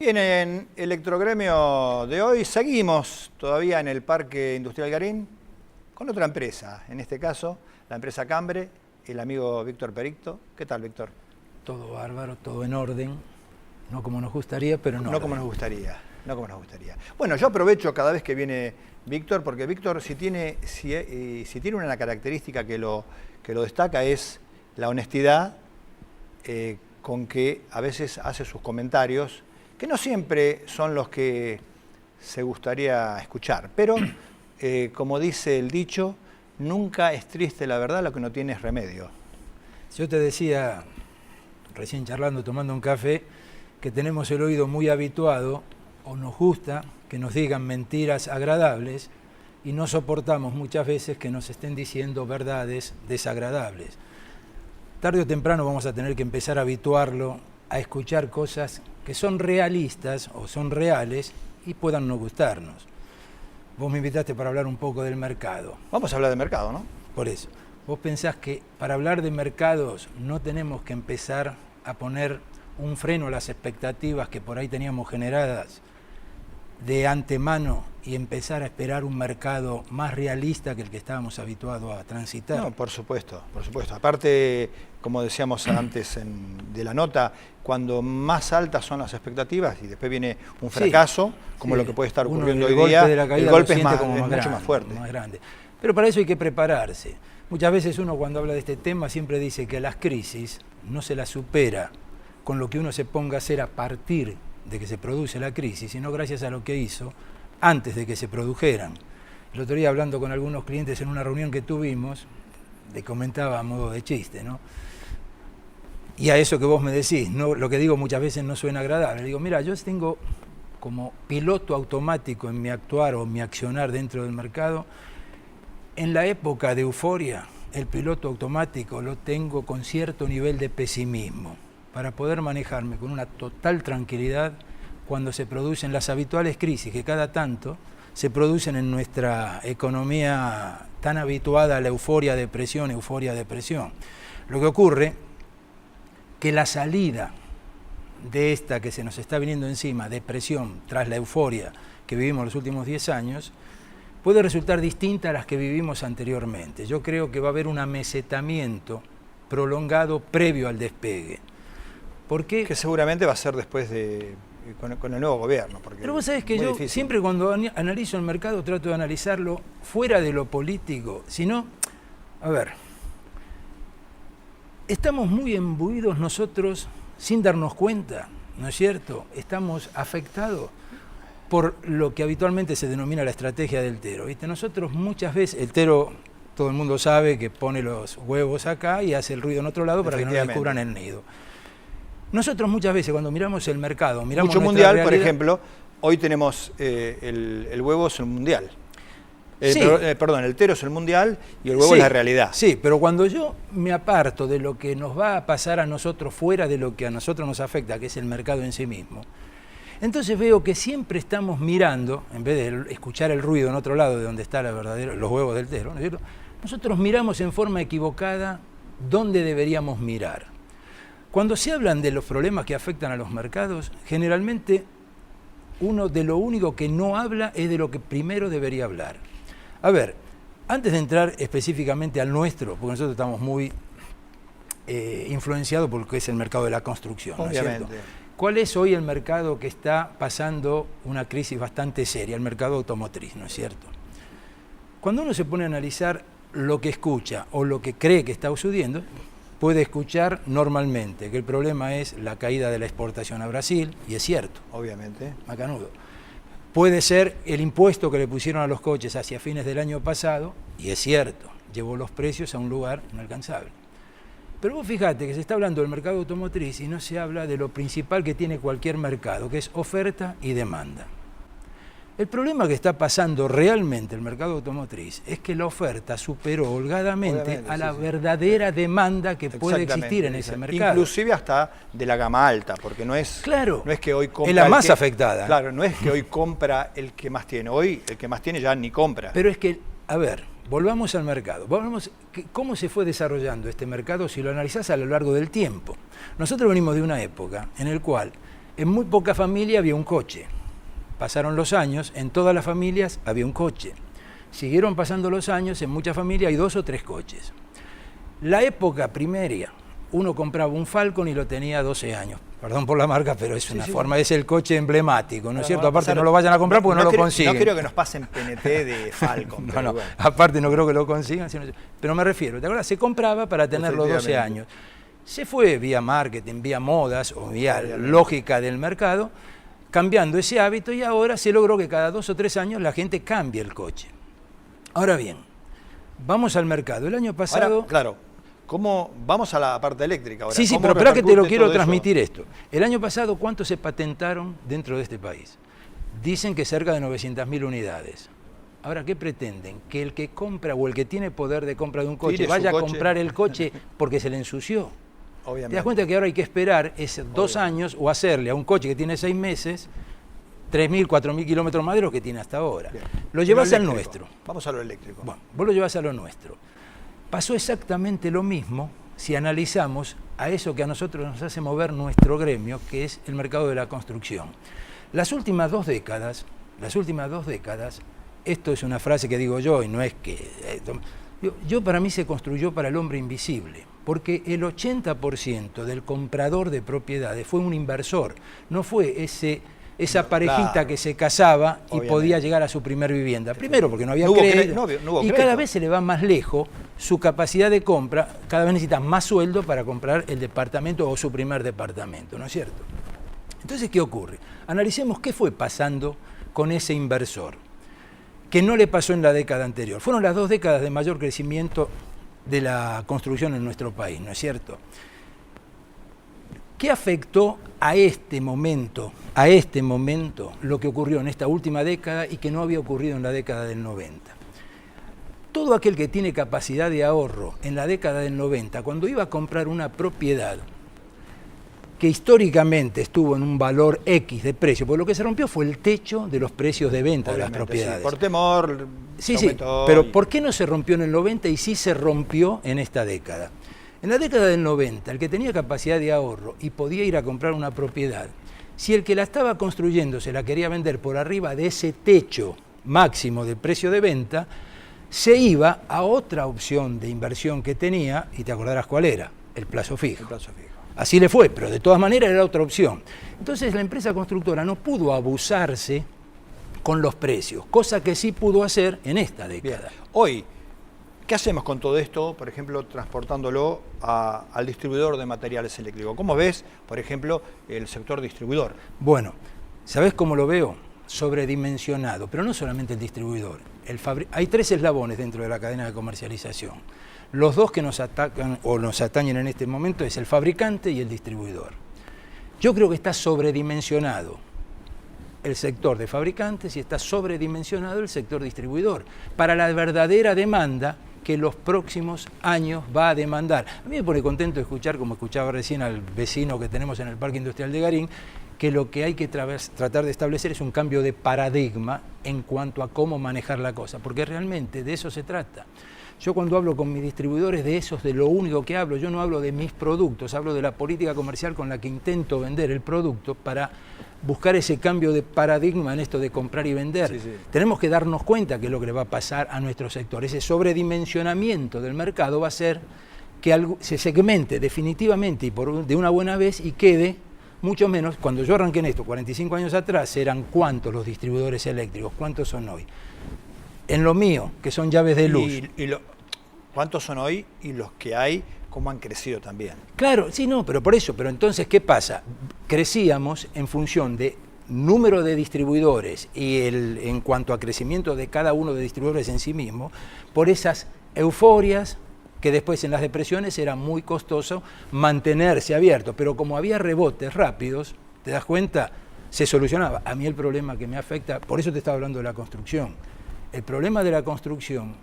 Bien, en Electrogremio de hoy seguimos todavía en el Parque Industrial Garín con otra empresa, en este caso la empresa Cambre, el amigo Víctor Pericto. ¿Qué tal, Víctor? Todo bárbaro, todo en orden, no como nos gustaría, pero no como nos gustaría, no como nos gustaría. Bueno, yo aprovecho cada vez que viene Víctor, porque Víctor si tiene una característica que lo destaca es la honestidad con que a veces hace sus comentarios, que no siempre son los que se gustaría escuchar, pero como dice el dicho, nunca es triste la verdad, lo que no tiene es remedio. Yo te decía, recién charlando, tomando un café, que tenemos el oído muy habituado, o nos gusta que nos digan mentiras agradables, y no soportamos muchas veces que nos estén diciendo verdades desagradables. Tarde o temprano vamos a tener que empezar a habituarlo a escuchar cosas que son realistas o son reales y puedan no gustarnos. Vos me invitaste para hablar un poco del mercado. Vamos a hablar de mercado, ¿no? Por eso. ¿Vos pensás que para hablar de mercados no tenemos que empezar a poner un freno a las expectativas que por ahí teníamos generadas de antemano y empezar a esperar un mercado más realista que el que estábamos habituados a transitar? No, por supuesto, por supuesto. Aparte, como decíamos antes de la nota, cuando más altas son las expectativas y después viene un fracaso, como lo que puede estar ocurriendo hoy día, el golpe es mucho más fuerte. Más grande. Pero para eso hay que prepararse. Muchas veces uno cuando habla de este tema siempre dice que las crisis no se las supera con lo que uno se ponga a hacer a partir de que se produce la crisis, sino gracias a lo que hizo antes de que se produjeran. El otro día, hablando con algunos clientes en una reunión que tuvimos, le comentaba a modo de chiste, ¿no? Y a eso que vos me decís, no, lo que digo muchas veces no suena agradable. Le digo, mira, yo tengo como piloto automático en mi actuar o mi accionar dentro del mercado. En la época de euforia, el piloto automático lo tengo con cierto nivel de pesimismo, para poder manejarme con una total tranquilidad cuando se producen las habituales crisis que cada tanto se producen en nuestra economía tan habituada a la euforia, depresión. Lo que ocurre que la salida de esta que se nos está viniendo encima, depresión, tras la euforia que vivimos los últimos 10 años, puede resultar distinta a las que vivimos anteriormente. Yo creo que va a haber un amesetamiento prolongado previo al despegue. ¿Por qué? Que seguramente va a ser después con el nuevo gobierno. Pero vos sabés que yo siempre cuando analizo el mercado trato de analizarlo fuera de lo político, sino, a ver, estamos muy imbuidos nosotros sin darnos cuenta, ¿no es cierto? Estamos afectados por lo que habitualmente se denomina la estrategia del tero, ¿viste? Nosotros muchas veces, el tero, todo el mundo sabe que pone los huevos acá y hace el ruido en otro lado para que no le descubran el nido. Nosotros muchas veces cuando miramos el mercado, miramos mucho mundial, realidad, por ejemplo, hoy tenemos el huevo es el mundial. Sí. Perdón, el tero es el mundial y el huevo es la realidad. Sí, pero cuando yo me aparto de lo que nos va a pasar a nosotros fuera de lo que a nosotros nos afecta, que es el mercado en sí mismo, entonces veo que siempre estamos mirando, en vez de escuchar el ruido en otro lado de donde están los huevos del tero, ¿no es cierto? Nosotros miramos en forma equivocada dónde deberíamos mirar. Cuando se hablan de los problemas que afectan a los mercados, generalmente uno de lo único que no habla es de lo que primero debería hablar. A ver, antes de entrar específicamente al nuestro, porque nosotros estamos muy influenciados por lo que es el mercado de la construcción, ¿no es cierto? ¿Cuál es hoy el mercado que está pasando una crisis bastante seria? El mercado automotriz, ¿no es cierto? Cuando uno se pone a analizar lo que escucha o lo que cree que está sucediendo, puede escuchar normalmente que el problema es la caída de la exportación a Brasil, y es cierto. Obviamente. Macanudo. Puede ser el impuesto que le pusieron a los coches hacia fines del año pasado, y es cierto, llevó los precios a un lugar inalcanzable. Pero vos fíjate que se está hablando del mercado automotriz y no se habla de lo principal que tiene cualquier mercado, que es oferta y demanda. El problema que está pasando realmente el mercado automotriz es que la oferta superó holgadamente a la verdadera demanda que puede existir en ese mercado. Inclusive hasta de la gama alta, porque no es que hoy compra... Es la más afectada. Claro, no es que hoy compra el que más tiene. Hoy el que más tiene ya ni compra. Pero es que, a ver, volvamos al mercado. ¿Cómo se fue desarrollando este mercado si lo analizás a lo largo del tiempo? Nosotros venimos de una época en la cual En muy poca familia había un coche. Pasaron los años, en todas las familias había un coche. Siguieron pasando los años, en muchas familias hay 2 o 3 coches. La época primera, uno compraba un Falcon y lo tenía 12 años. Perdón por la marca, pero es una forma, es el coche emblemático, ¿no es cierto? Aparte no lo vayan a comprar porque no lo consiguen. No creo que nos pasen PNT de Falcon. No, bueno. Aparte no creo que lo consigan. Pero me refiero, ¿te acuerdas? Se compraba para tener los 12 años. Se fue vía marketing, vía modas o vía lógica del mercado, cambiando ese hábito, y ahora se logró que cada 2 o 3 años la gente cambie el coche. Ahora bien, vamos al mercado. El año pasado... Ahora, claro, ¿cómo vamos a la parte eléctrica ahora? Sí, pero espera que te lo quiero transmitir esto. El año pasado, ¿cuántos se patentaron dentro de este país? Dicen que cerca de 900.000 unidades. Ahora, ¿qué pretenden? Que el que compra o el que tiene poder de compra de un coche vaya a comprar el coche porque se le ensució. Obviamente. ¿Te das cuenta que ahora hay que esperar 2 años o hacerle a un coche que tiene 6 meses 3.000, 4.000 kilómetros más de lo que tiene hasta ahora? Bien. Lo llevas al nuestro. Vamos a lo eléctrico. Bueno, vos lo llevas a lo nuestro. Pasó exactamente lo mismo si analizamos a eso que a nosotros nos hace mover nuestro gremio, que es el mercado de la construcción. Las últimas 2 décadas, esto es una frase que digo yo y no es que... Yo para mí se construyó para el hombre invisible, porque el 80% del comprador de propiedades fue un inversor, no fue esa parejita que se casaba y podía llegar a su primer vivienda. Primero porque no había crédito, y cada vez se le va más lejos su capacidad de compra, cada vez necesita más sueldo para comprar el departamento o su primer departamento, ¿no es cierto? Entonces, ¿qué ocurre? Analicemos qué fue pasando con ese inversor, que no le pasó en la década anterior. Fueron las 2 décadas de mayor crecimiento de la construcción en nuestro país, ¿no es cierto? ¿Qué afectó a este momento lo que ocurrió en esta última década y que no había ocurrido en la década del 90? Todo aquel que tiene capacidad de ahorro en la década del 90, cuando iba a comprar una propiedad que históricamente estuvo en un valor X de precio, porque lo que se rompió fue el techo de los precios de venta de las propiedades. Sí, por temor. Sí, pero ¿por qué no se rompió en el 90 y sí se rompió en esta década? En la década del 90, el que tenía capacidad de ahorro y podía ir a comprar una propiedad, si el que la estaba construyendo se la quería vender por arriba de ese techo máximo del precio de venta, se iba a otra opción de inversión que tenía, y te acordarás cuál era, el plazo fijo. Así le fue, pero de todas maneras era otra opción. Entonces la empresa constructora no pudo abusarse con los precios, cosa que sí pudo hacer en esta década. Bien. Hoy, ¿qué hacemos con todo esto, por ejemplo, transportándolo al distribuidor de materiales eléctricos? ¿Cómo ves, por ejemplo, el sector distribuidor? Bueno, ¿sabés cómo lo veo? Sobredimensionado, pero no solamente el distribuidor. Hay 3 eslabones dentro de la cadena de comercialización. Los 2 que nos atacan o nos atañen en este momento es el fabricante y el distribuidor. Yo creo que está sobredimensionado el sector de fabricantes y está sobredimensionado el sector distribuidor para la verdadera demanda que los próximos años va a demandar. A mí me pone contento escuchar, como escuchaba recién al vecino que tenemos en el Parque Industrial de Garín, que lo que hay que tratar de establecer es un cambio de paradigma en cuanto a cómo manejar la cosa, porque realmente de eso se trata. Yo cuando hablo con mis distribuidores, de eso es de lo único que hablo. Yo no hablo de mis productos, hablo de la política comercial con la que intento vender el producto para buscar ese cambio de paradigma en esto de comprar y vender. Sí. Tenemos que darnos cuenta que es lo que le va a pasar a nuestro sector. Ese sobredimensionamiento del mercado va a hacer que algo se segmente definitivamente y de una buena vez y quede mucho menos. Cuando yo arranqué en esto, 45 años atrás, eran ¿cuántos los distribuidores eléctricos? ¿Cuántos son hoy? En lo mío, que son llaves de luz. ¿Cuántos son hoy? Y los que hay, ¿cómo han crecido también? Claro, sí, no, pero por eso. Pero entonces, ¿qué pasa? Crecíamos en función de número de distribuidores y en cuanto a crecimiento de cada uno de distribuidores en sí mismo, por esas euforias que después en las depresiones era muy costoso mantenerse abierto. Pero como había rebotes rápidos, ¿te das cuenta? Se solucionaba. A mí el problema que me afecta, por eso te estaba hablando de la construcción. El problema de la construcción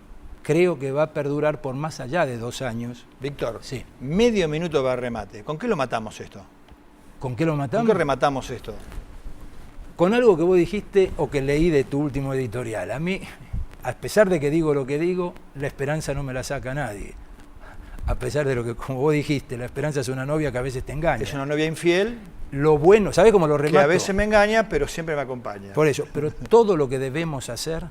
creo que va a perdurar por más allá de 2 años. Víctor, sí. Medio minuto para remate. ¿Con qué lo matamos esto? ¿Con qué lo matamos? ¿Con qué rematamos esto? Con algo que vos dijiste o que leí de tu último editorial. A mí, a pesar de que digo lo que digo, la esperanza no me la saca nadie. A pesar de lo que, como vos dijiste, la esperanza es una novia que a veces te engaña. Es una novia infiel. lo bueno, ¿sabés cómo lo remato? Que a veces me engaña, pero siempre me acompaña. Por eso, pero todo lo que debemos hacer,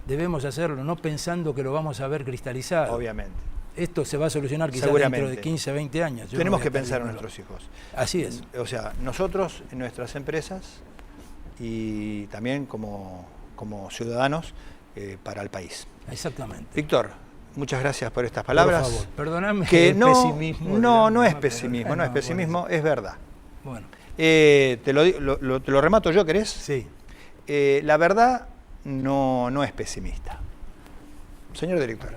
debemos hacerlo no pensando que lo vamos a ver cristalizado. Obviamente. Esto se va a solucionar quizás dentro de 15, 20 años. Tenemos que pensar en nuestros hijos. Así es. O sea, nosotros en nuestras empresas y también como ciudadanos para el país. Exactamente. Víctor, muchas gracias por estas palabras. Por favor, perdóname que el no, pesimismo. no es pesimismo, no es pesimismo, es verdad. Bueno. Te lo remato yo, ¿querés? Sí. La verdad no es pesimista. Señor director.